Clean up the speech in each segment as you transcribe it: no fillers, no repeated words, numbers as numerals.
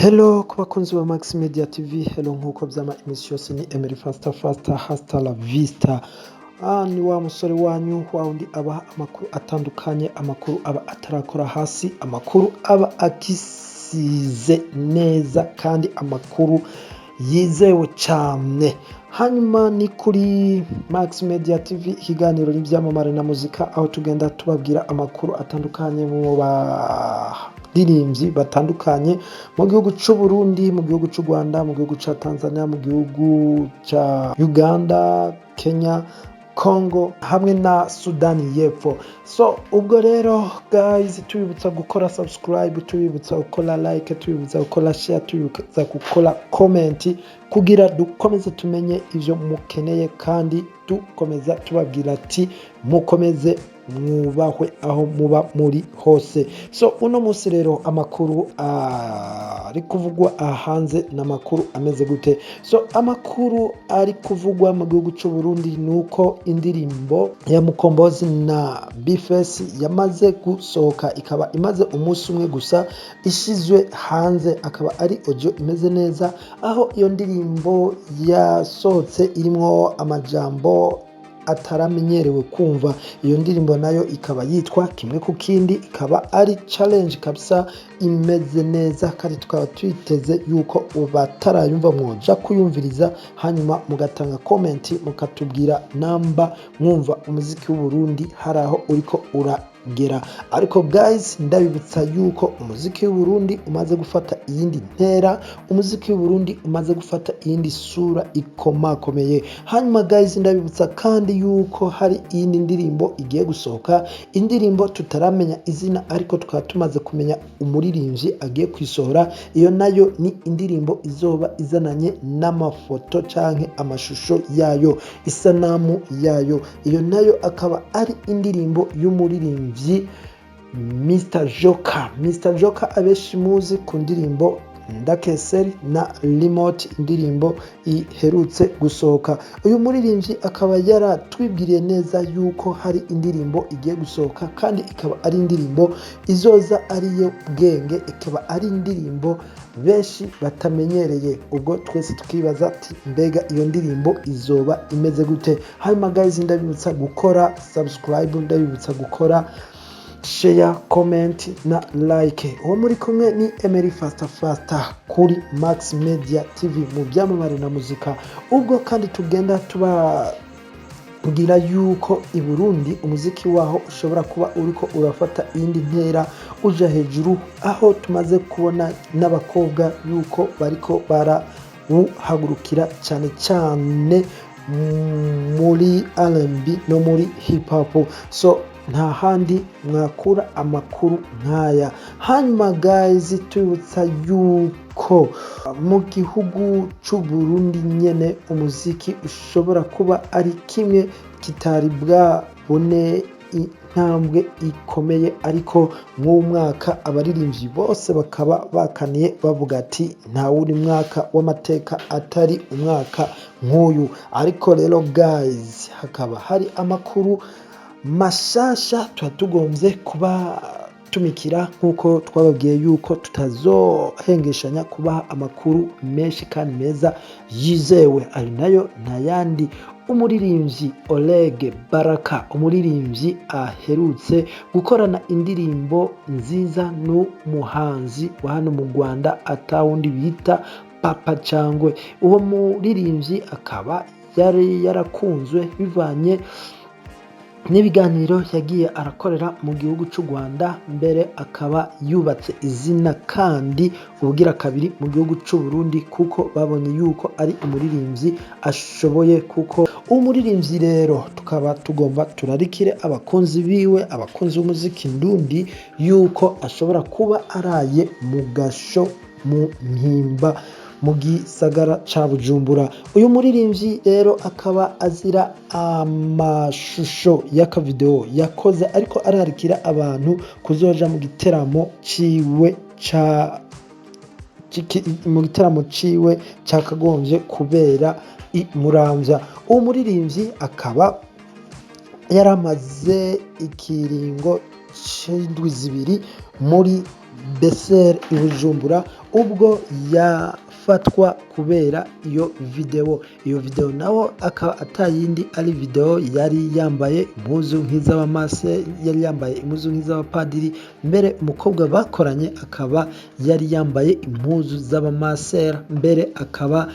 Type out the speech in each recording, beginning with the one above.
Hello ku bakunzi ba Max Media TV, hello nkuko vyama imisi yose ni Emery Faster hasta la vista. Ni wa musore wanyu wa undi aba amakuru atandukanye, amakuru aba atarakora hasi, amakuru aba akisize neza kandi amakuru yizewe cyane. Hanyuma ni kuri Max Media TV, ikiganiro n'ivyamamare na muzika, aho tugenda tubabwira amakuru atandukanye mu baririmbyi batandukanye mu gihugu cy'u Burundi, mu gihugu cy'u Rwanda, mu gihugu cya Tanzania, mu gihugu cya Uganda, Kenya, Congo hamwe na Sudani y'Epfo. So ubwo rero guys, tubibutsa gukora subscribe, tubibutsa gukora like, tubibutsa gukora share, tubibutsa gukora comment kugira dukomeze tumenye ivyo mukeneye, kandi dukomeza tubabwira ati mukomeze mwubahwe aho muba muri hose. So uno munsi rero amakuru ari kuvugwa hanze n'amakuru ameze gute? So amakuru ari kuvugwa mu gihugu cy'u Burundi nuko indirimbo ya Mukombozi na Bifesi yamaze gusohoka, ikaba imaze umunsi umwe gusa ishizwe hanze, akaba ari audio imeze neza, aho iyo ndirimbo yasohotse irimwo amajambo ataramenyerewe kumva. Iyo ndirimbo nayo ikaba yitwa Kimwe ku Kindi, ikaba ari challenge kabisa, imeze neza, kandi tukaba twiteze yuko ubatarayumva mwoja kuyumviriza, hanyuma mugatanga comment mukatubwira namba mwumva umuziki w'u Burundi haraho uriko uragera. Ariko guys, ndabibutsa yuko umuziki w'u Burundi umaze gufata iyindi ntera, umuziki w'u Burundi umaze gufata iyindi sura ikomakomeye. Hanyuma guys, ndabibutsa kandi yuko hari iyindi ndirimbo igiye gusohoka, indirimbo tutaramenya izina ariko tukaba tumaze kumenya umuririmbyi agiye kwisohora. Iyo nayo ni indirimbo izoba izananye n'amafoto canke amashusho yayo, isanamu yayo. Iyo nayo akaba ari indirimbo y'umuririmbyi Mr. Joker abeshi muzi ku ndirimbo Ndakeseri na Remote, indirimbo iherutse gusohoka. Uyu muririmbyi akaba yaratwibwiriye neza yuko hari indirimbo igiye gusohoka, kandi ikaba ari indirimbo izoza ariyo bwenge, ikaba ari indirimbo benshi batamenyereye. Ubwo twese tukibaza ati mbega iyo ndirimbo izoba imeze gute? Hanyuma guys, ndabibutsa gukora subscribe, ndabibutsa gukora share, comment na like. Uwo muri kumwe ni Emery Faster kuri Max Media TV mu byamamare na muzika. Ubwo kandi tugenda tugira yuko i Burundi umuziki waho ushobora kuba uriko urafata iyindi ntera uja hejuru, aho tumaze kubona n'abakobwa yuko bariko barawuhagurukira cyane cyane muri R&B no muri hip hop. So nta handi mwakura amakuru nkaya. Hanyuma guys, tubibutsa yuko mu gihugu cy'u Burundi nyene umuziki ushobora kuba ari kimwe kitari bwabone intambwe ikomeye, ariko mw'umwaka abaririmbyi bose bakaba bakaniye bavuga ati nta wundi mwaka w'amateka atari umwaka nk'uyu. Ariko rero guys, hakaba hari amakuru mashasha tuba tugombye kuba tumikira, nkuko twababwiye yuko tutazohengeshanya kubaha amakuru menshi kandi meza yizewe. Ari nayo ntayandi, umuririmbyi Olegue Baraka, umuririmbyi aherutse gukorana indirimbo nziza n'umuhanzi wa hano mu Rwanda atawundi bita Papa Cyangwe. Uwo muririmbyi akaba yari yarakunzwe bivanye n'ibiganiro yagiye arakorera mu gihugu cy'u Rwanda, mbere akaba yubatse izina kandi ubugira kabiri mu gihugu cy'u Burundi, kuko babonye yuko ari umuririmbyi ashoboye. Kuko umuririmbyi rero tukaba tugomba turarikire abakunzi biwe, abakunzi b'umuziki ndundi, yuko ashobora kuba araye mu gasho mu mpimba mu gisagara ca Bujumbura. Uyu muririmbyi rero akaba azira amashusho y'akavideo yakoze ariko ararikira abantu kuzoja mu giteramo ciwe cakagombye kubera i Muramvya. Uwo muririmbyi akaba yaramaze ikiringo c'indwi zibiri muri Beseri i Bujumbura ubwo yafatwa kubera iyo video naho akaba atayindi ari video yari yambaye impuzu nk'iz'abamase, yari yambaye impuzu nk'iz'abapadiri, mbere umukobwa bakoranye akaba yari yambaye impuzu z'abamasera, mbere akaba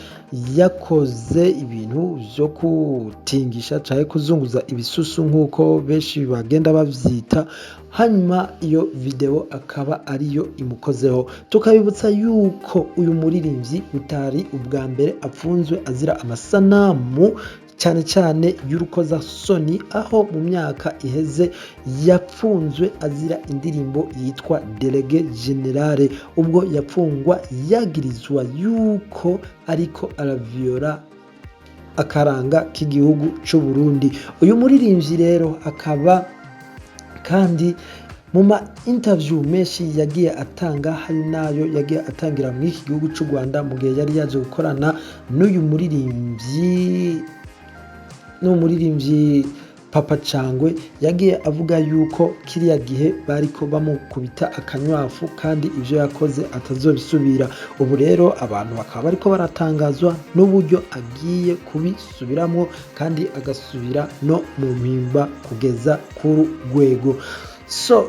yakoze ibintu byo kutingisha cyangwa kuzunguza ibisusu nk'uko benshi bagenda bavyita. Hanyuma iyo video akaba ariyo imukozeho. Tukabibutsa yuko uyu muririmbyi utari ubwa mbere apfunzwe azira amasanamu cyane cyane y'urukozasoni, aho mu myaka iheze yapfunzwe azira indirimbo yitwa Delege Generale, ubwo yapfungwa yagirizwa yuko ariko araviola akaranga k'igihugu c'u Burundi. Uyu muririmbyi rero akaba kandi mu ma interview menshi yagiye atanga, hari nayo yagiye atangira muri iki gihugu cy'u Rwanda mu gihe yari yaje gukorana n'uyu muririmbyi Papa Cangwe, yagiye avuga yuko kiriya gihe bariko bamukubita akanywafu kandi ivyo yakoze atazobisubira. Ubu rero abantu bakaba bariko baratangazwa n'uburyo agiye kubisubiramwo kandi agasubira no mu mpimba kugeza ku rwego. So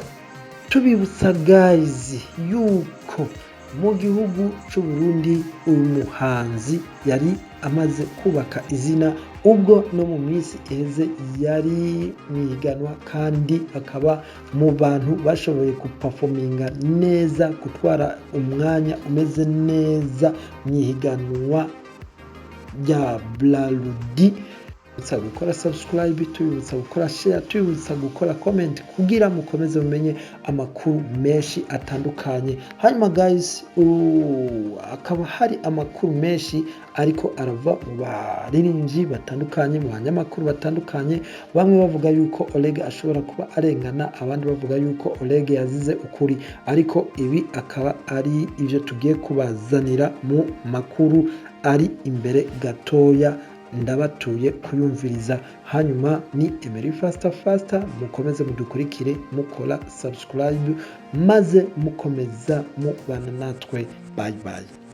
tubibutsa guys yuko mu gihugu cy'u Burundi uyu muhanzi yari amaze kubaka izina, ubwo no mu minsi iheze yari mwiganwa kandi akaba mu bantu bashoboye guperforminga neza, gutwara umwanya umeze neza mwihiganwa rya Blarudi. Tubibutsa gukora subscribe, tubibutsa gukora share, tubibutsa gukora comment kugira mukomeze mumenye amakuru menshi atandukanye. Hanyuma guys, akaba hari amakuru menshi ariko arava mu baririmbyi batandukanye, mu banyamakuru batandukanye. Bamwe bavuga yuko Olegue ashobora kuba arengana, abandi bavuga yuko Olegue yazize ukuri, ariko ibi akaba ari ivyo tugiye kubazanira mu makuru ari imbere gatoya, ndabatuye kuyumviriza. Hanyuma ni Emery Fasta, mukomeze mudukurikire mukora subscribe maze mukomeza mubana natwe. Bye bye.